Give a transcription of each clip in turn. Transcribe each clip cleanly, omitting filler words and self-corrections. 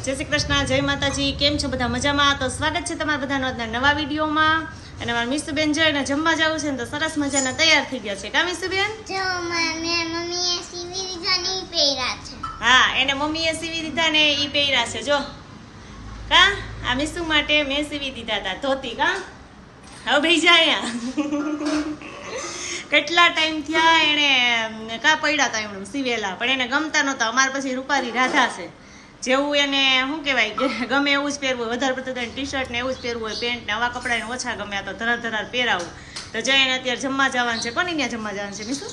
જય શ્રી કૃષ્ણ, જય માતાજી. કેમ છો બધા? મજામાં? તો સ્વાગત છે તમારા બધાનો આજના નવા વિડીયોમાં. અને મારા મીસુબેન જોઈને જમવા જવું છે ને તો સરસ મજાના તૈયાર થઈ ગયા છે. કા મીસુબેન? જો મમ્મીએ સીવી દીધા ને ઈ પહેર્યા છે. હા, એને મમ્મીએ સીવી દીધા ને ઈ પહેર્યા છે. જો કા આ મીસુ માટે મેં સીવી દીધા હતા ધોતી. કા હવે ભાઈ જાય કેટલા ટાઈમ થયા એને કા પડ્યા હતા એમણે સીવેલા, પણ એને ગમતા નહોતા. અમારે પછી રૂપારી રાધા છે, જેવું એને શું કહેવાય કે ગમે એવું જ પહેરવું હોય. વધારે પડતું ટી શર્ટ ને એવું જ પહેરવું હોય, પેન્ટ ને આવા કપડાને ઓછા ગમે. આ તો ધરાર પહેરાવું. તો જઈને અત્યારે જમવા જવાનું છે. કોની ત્યાં જમવા જવાનું છે મીસુ?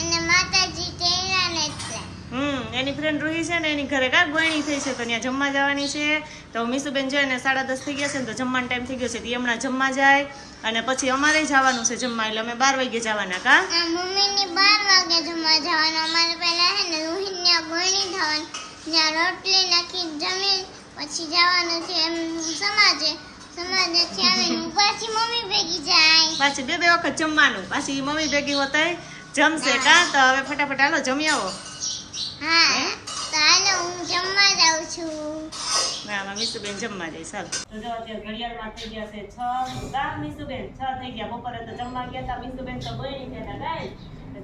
અને માતાજી તેરા ને છે. એની ફ્રેન્ડ રૂહી છે ને એની ઘરે કા ગોયણી થઈ છે, તો ત્યાં જમવા જવાની છે. તો મીસુબેન જોઈને 10:30 થઈ ગયા છે ને તો જમવાનો ટાઈમ થઈ ગયો છે. એ હમણાં જમવા જાય અને પછી અમારે જવાનું છે જમવા, એટલે અમે 12 વાગે જવાના. કા મમ્મીની 12 વાગે જમવા જવાનું. અમારે પહેલા હે ને રૂહીને ગોયણી થવાનું, ત્યાં રોટલી નાખી જમી પછી જવાનું છે એમ સમાજેથી આવીને પાછી મમ્મી ભેગી જાય. પાછી બે વખત જમવાનું, પાછી મમ્મી ભેગી હોતાય જમશે. કા તો હવે ફટાફટ હાલો જમી આવો. હા, તો હાલો હું જમવા જાઉં છું. ના મીસુબેન જમવા જાય. ચાલો તો જો અત્યારે ઘડિયાળમાં થઈ ગયા છે 6. કા મીસુબેન 6 થઈ ગયા. બપોરે તો જમવા ગયા હતા. મીસુબેન તો ગોયણી ગયા હતા.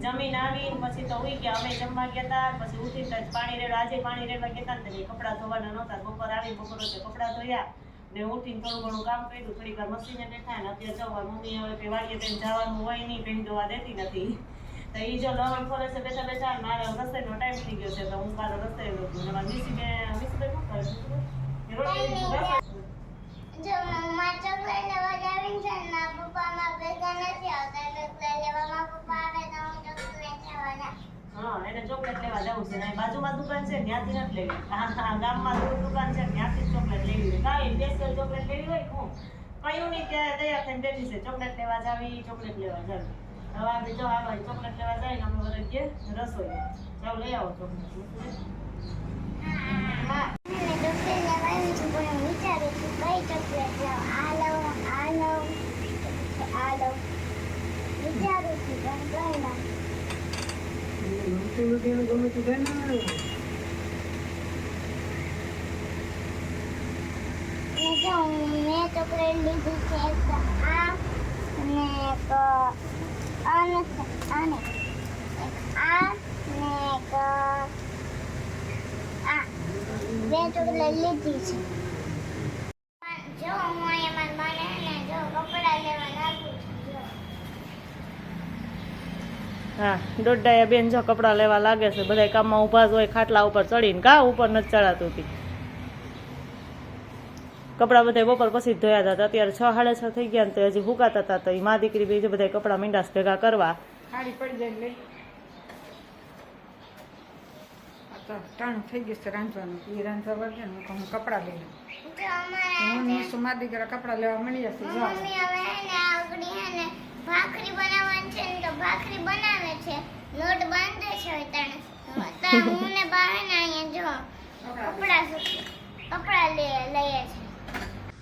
જમીન આવીને પછી તો ઉઈ ગયા. અમે જમવા ગયા હતા. પછી ઉઠીને પાણી રેડવા, આજે પાણી રેડવા ગયા હતા ને કપડાં ધોવાના નહોતા. બપોર આવી બપોર કપડાં ધોયા ને ઉઠીને થોડું ઘણું કામ કર્યું. થોડીક વાર મશીને બેઠા ને અત્યારે જવા મમ્મી હવે વાડીએ જઈને જવાનું હોય નહીં, કઈ જોવા દેતી નથી. તો એ જો લવણ ફરે છે બેઠા બેઠા. મારે રસોઈનો ટાઈમ થઈ ગયો છે તો હું કાલે રસોઈ રોટું ને મારી મીસુબેન શું કરે? જો મમ્મા ચોકલેટ લેવા જાવીને છે ને પપ્પા માં ભેગા નથી આવતા, એટલે લેવામાં પપ્પા આવે તો હું ચોકલેટ લેવા જાઉં. હા, એને ચોકલેટ લેવા જવું છે. ને બાજુમાં દુકાન છે ત્યાંથી નથી લેવી. હા, ગામમાં દુકાન છે ત્યાંથી જ ચોકલેટ લેવી હોય. કાંઈ સ્પેશિયલ ચોકલેટ લેવી હોય હું કયું નહીં ત્યારે તૈયાર થઈને બેઠી છે. ચોકલેટ લેવા જાવી, ચોકલેટ લેવા જાવી. હવે આપણે જો આ ભાઈ ચોકલેટ લેવા જાય ને અમે બધા કે રસોઈ જાવ લઈ આવો ચોકલેટ. હા, મેં ચોકલેટ લેવા આવી છું પણ હું વિચારું છું કઈ ચોકલેટ લાવ. આ લઉં, આ લઉં, આ લઉં વિચારું છું પણ કઈ ના. મેં ચોકલેટ લીધી છે એક આ અને એક આને એક આ ને એક આ બે ચોકલેટ લીધી છે. જો હું અહીંયા મારા બાને જો કપડાં લેવા લાગુ છું. હા, દોઢાયા બેન જો કપડાં લેવા લાગે છે. બધા કામમાં ઊભા જ હોય ખાટલા ઉપર ચડીને. કા ઉપર નથી ચડાતું હતી. કપડાં બધા બપોર પછી જ ધોયા હતા. અત્યારે 6:30 થઈ ગયા ને તો હજી હુકાતા હતા. તો એ મા દીકરી બીજું બધા કપડાં મીંડાસ ભેગા કરવા. ખાલી પડી જાય લઈ ટાણું થઈ ગયું છે રાંધવાનું. એ રાંધવા વળગે ને હું કપડાં લઈ લઉં. જો અમારા હું સુમા દીકરા કપડાં લેવા મળી જશે. જો મમ્મી હવે હે ને આવડી હે ને ભાખરી બનાવવાની છે ને તો ભાખરી બનાવે છે, લોટ બાંધે છે તણે. તો હું ને બા હે ને અહીંયા જો કપડાં લઈએ છે.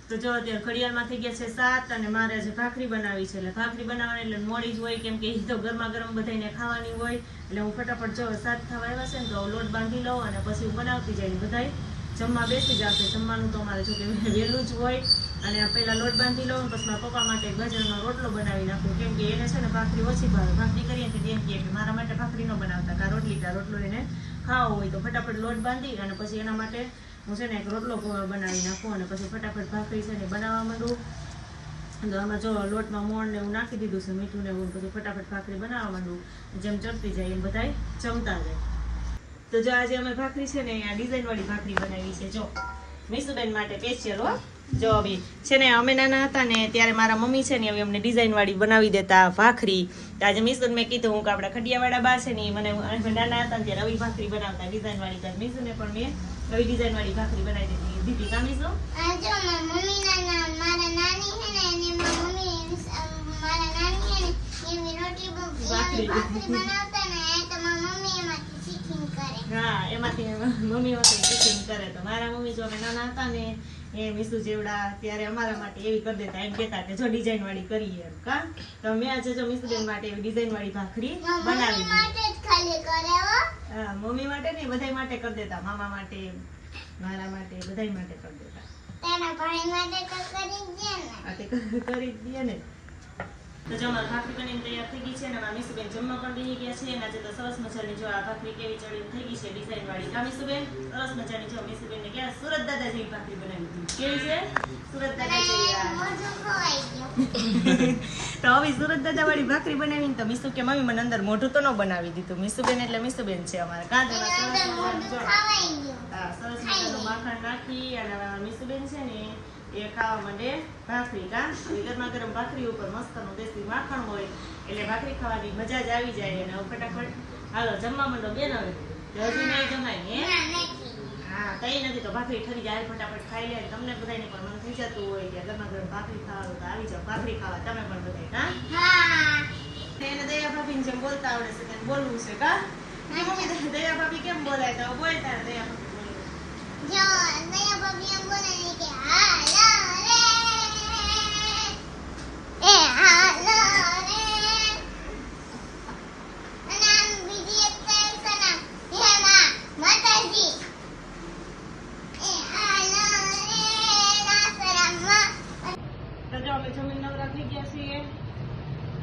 તો જો અત્યારે ઘડિયાળમાં થઈ ગયા છે 7 અને મારે આજે ભાખરી બનાવી છે. એટલે ભાખરી બનાવવાની એટલે મોડી જ હોય, કેમ કે એ તો ગરમા ગરમ બધાને ખાવાની હોય. એટલે હું ફટાફટ જો 7 થવા આવ્યા છે ને તો લોટ બાંધી લઉં અને પછી હું બનાવતી જાય ને બધાય જમવા બેસી જશે. જમવાનું તો અમારે જો કે વહેલું જ હોય. અને પહેલાં લોટ બાંધી લઉં પછી મારા પપ્પા માટે બાજરાનો રોટલો બનાવી નાખું, કેમ કે એને છે ને ભાખરી ઓછી ભાવે. ભાખરી કરીએ તો એમ કહે કે મારા માટે ભાખરી ન બનાવતા, કાં રોટલો એને ખાવો હોય. તો ફટાફટ લોટ બાંધી અને પછી એના માટે હું છે ને એક રોટલો બનાવી નાખું અને પછી ફટાફટ ભાખરી છે ને બનાવવા માંડું. તો આમાં જો લોટમાં મોણ ને એવું નાખી દીધું છે, મીઠું ને એવું. પછી ફટાફટ ભાખરી બનાવવા માંડું. જેમ ચડતી જાય એમ બધાય જમતા જાય. તો જો આજે અમે ભાખરી છે ને અહીંયા ડિઝાઇનવાળી ભાખરી બનાવી છે. જો મીસુબેન માટે સ્પેશિયલ હો. જો હવે છે ને અમે નાના હતા ને ત્યારે મારા મમ્મી છે ને હવે અમને ડિઝાઇનવાળી બનાવી દેતા ભાખરી. તો આજે મીસુને મેં કીધું હું કે આપણા ખડિયાવાળા બા છે ને મને નાના હતા ને ત્યારે આવી ભાખરી બનાવતા ડિઝાઇનવાળી. તો મીસુને પણ મેં આવી ડિઝાઇનવાળી ભાખરી બનાવી દીધી. કા મીસુ? આ જો મમ્મી મારા નાની હે ને એને મમ્મી મારા નાની હે ને એની રોટલી ભાખરી બનાવતા ને તો મારા મમ્મી એમાંથી શીખીને કરે. હા એમાંથી મમ્મી વખતે ટિફિન કરે તો મારા મમ્મી જો અમે નાના હતા ને એ મીસુ જેવડા ત્યારે અમારા માટે એવી કરી દેતા એમ કહેતા કે જો ડિઝાઇન વાળી કરીએ એમ કા તો મેં આજે જો મીસુબેન માટે એવી ડિઝાઇન વાળી ભાખરી બનાવી મમ્મી માટે જ ખાલી કરે હો. હા મમ્મી માટે નહીં બધાય માટે કરી દેતા મામા માટે મારા માટે બધાય માટે કરી દેતા તારા ભાઈ માટે તો કરી જ દે ને. આ તે કરી જ દઈએ ને તો જો અમારી ભાખરી બનીને તૈયાર થઈ ગઈ છે અને અમારા મીસુબેન જમવા પણ બેસી ગયા છે અને આજે તો સરસ મજાની જો આ ભાખરી કેવી ચડીને થઈ ગઈ છે ડિઝાઇન વાળી કા મીસુબેન સરસ મજાની જો મીસુબેન ને ક્યાં સુરત દાદા જેવી ભાખરી બનાવી દીધી કેવી છે સુરત દાદા જેવી આ. મોઢું ખવાઈ ગયું. તો હવે સુરત દાદા વાળી ભાખરી બનાવીને તો મીસુ કે મમ્મી મને અંદર મોઢું તો ન બનાવી દીધું મીસુબેન એટલે મીસુબેન છે અમારા કાંદરા સરસ અંદર મજાનું મોઢું જો ખવાઈ ગયું. હા સરસ મજાનું માખણ નાખી અને હવે આ મીસુબેન છે ને એ ખાવા માંડે ભાખરી કા ગરમા ગરમ ભાખરી ઉપર મસ્તનું દેશી માખણ હોય એટલે ભાખરી ખાવાની મજા જ આવી જાય અને હવે ફટાફટ હાલો જમવા માંડો બેન હવે તો હજી નહીં જમાય હે ના, નથી. હા તઈ નથી તો ભાખરી ઠરી જાય ફટાફટ ખાઈ લે તમને બધાને પણ મન થઈ જતું હોય કે ગરમા ગરમ ભાખરી ખાવા તો આવી જાવ ભાખરી ખાવા તમે પણ બધાય કા હા. એને દયા ભાભીને જેમ બોલતા આવડે છે તેને બોલવું છે કા મમ્મી દયા ભાભી કેમ બોલાય તો બોલતા દયા ભાભી બોલે. જો દયા ભાભી એમ બોલે ને કે હાલો રે એ હાલો રે. અને આમ બીજી એક સાઈડ છે ને હે માતાજી એ હાલો રે રાસરામાં. તો જો અમે જમીન નવરા થઈ ગયા છીએ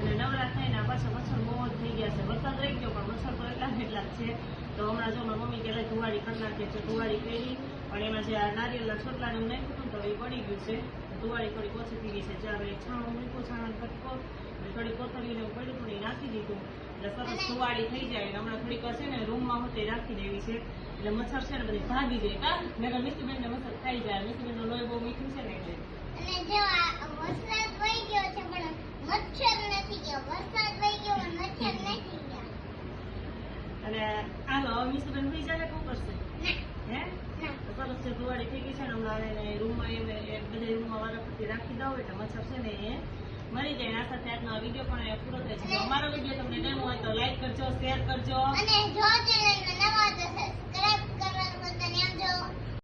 અને નવરા થઈને પાછા મચ્છર બહુ જ થઈ ગયા છે વરસાદ રહી ગયો પણ મચ્છર તો એટલા ને એટલા જ છે તો હમણાં જો મારી મમ્મી કે ધુવાડી કરી નાખે છે ધુવાડી કરી પણ એમાં જે આ નારિયેળના છોટલાને હું નાખ્યું હતું ને તો એ પડી ગયું છે ધુવાડી થોડી ઓછી થઈ ગઈ છે જ્યારે છાણું મૂક્યું છાણાનો કટકો અને થોડી કોથળીને એવું પડ્યું હતું ને એ નાખી દીધું એટલે સરસ ધુવાડી થઈ જાય અને હમણાં થોડીક વાર છે ને રૂમમાં હોતે રાખી દેવી છે એટલે મચ્છર છે ને બધી ભાગી જાય કા નગર મીસુબેનને મચ્છર ખાઈ જાય મીસુબેનનો લોહી બહુ મીઠું છે ને એટલે અને જો આ વરસાદ વહી ગયો છે પણ મચ્છર નથી ગયો. વરસાદ વહી ગયો પણ મચ્છર નથી ગયા. અને હાલો હવે મીસુબેન થઈ જાય શું કરશે ના, હે ના. તો સરસ છે ધુવાડી થઈ ગઈ છે ને હમણાં એને રૂમમાં એ બધા રૂમમાં વારાફરતી રાખી દઉં એટલે મચ્છર છે ને એ મરી જાય. આ સાથે આજનો વિડીયો પણ પૂરો થાય છે જો અમારો વિડીયો તમને ગમ્યો હોય તો લાઈક કરજો શેર કરજો અને